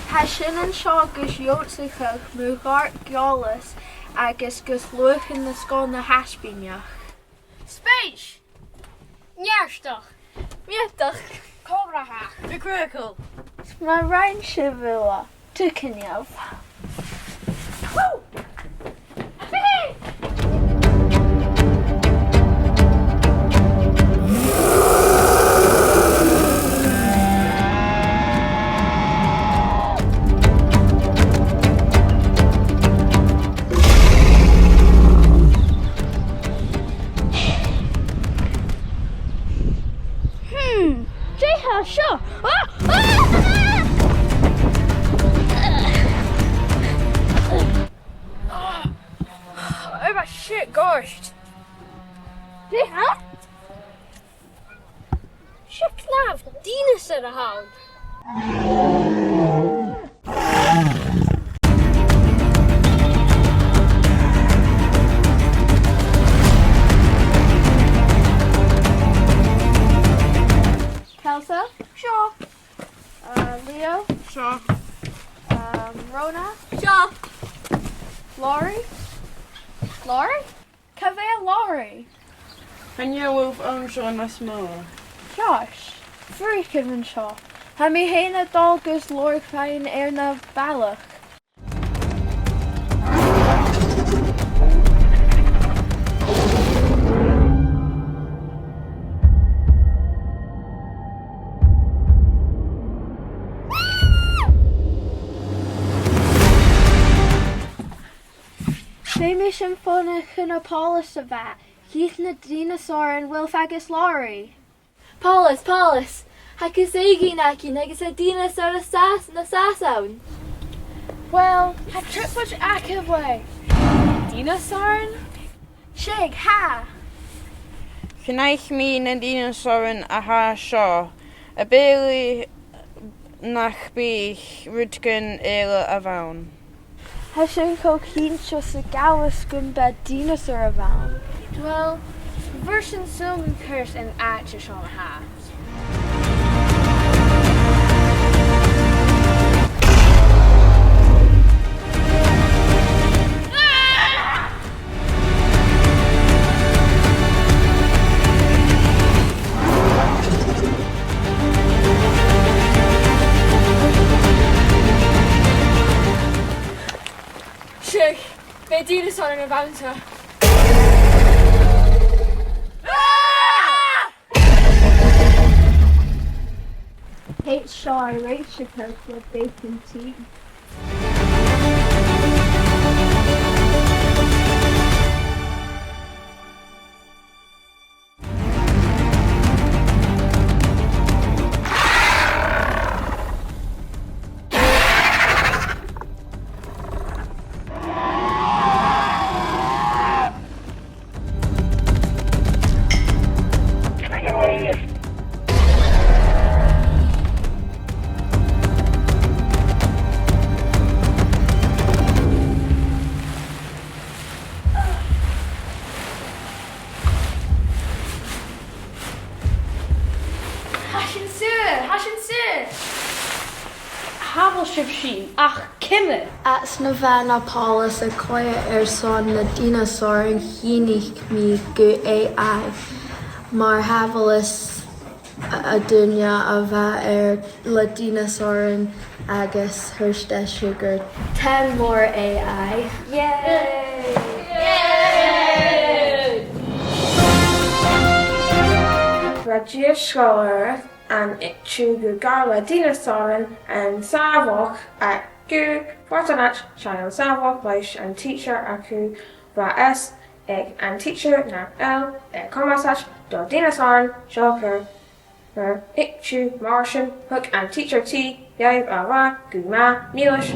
Tá sin an seo gus jósacha mú Àrd-sgoil agus gus luachan na scóil na haisbíneach. Spéis! Nearstach! Miadach Cóbratha! Bicruacle! má rain si bhua tu cinneamh. Sure! Oh my shit, gosh! Huh? Shit, knav! Dhìneasaran! Kelsa? Sure! Leo? Sure. Rona? Sure! Laurie? Laurie? Café Laurie? Can you move on Sean Mhoire? Josh? Freaking an seo. Ha mi héna dulgus Laurie féin na bailach. Sé sin fóna chuna Paulus a bheit, híth na Dhìneasaran bhfuil fegus Laurie. Paulus, hagus éigi naci agus a Dhìneasaran na sasaun. Well, ha tripwch acabway. Dhìneasaran? Shig, ha! Gnaich mi na Dhìneasaran a ha seo, a béli nach bích rudgan éile a bhain. Ha sin có cínse sa galas gun be Dhìneasaran bhain. Well, version some curse and act is on half. Shig, be Dhìneasaran about her. Hate Shaw Rachel with bacon tea. Hashin sir! Habel ship sheen, ach kimme! At na bheith Paulus a coia son na Dhìneasaran hínig mi go AI. Mar havelis a dunya a bheith le Dhìneasaran agus thuirste sugar. 10 more AI. Yay! Rajir scholar and itchu gala Dhìneasaran and Savok at Gu Fortanach Child Savok Lish and teacher Aku Ras Egg and teacher na El Komasach do Dhìneasaran Shoker her itchu Martian Hook and teacher T Yaib Awa Guma Milish.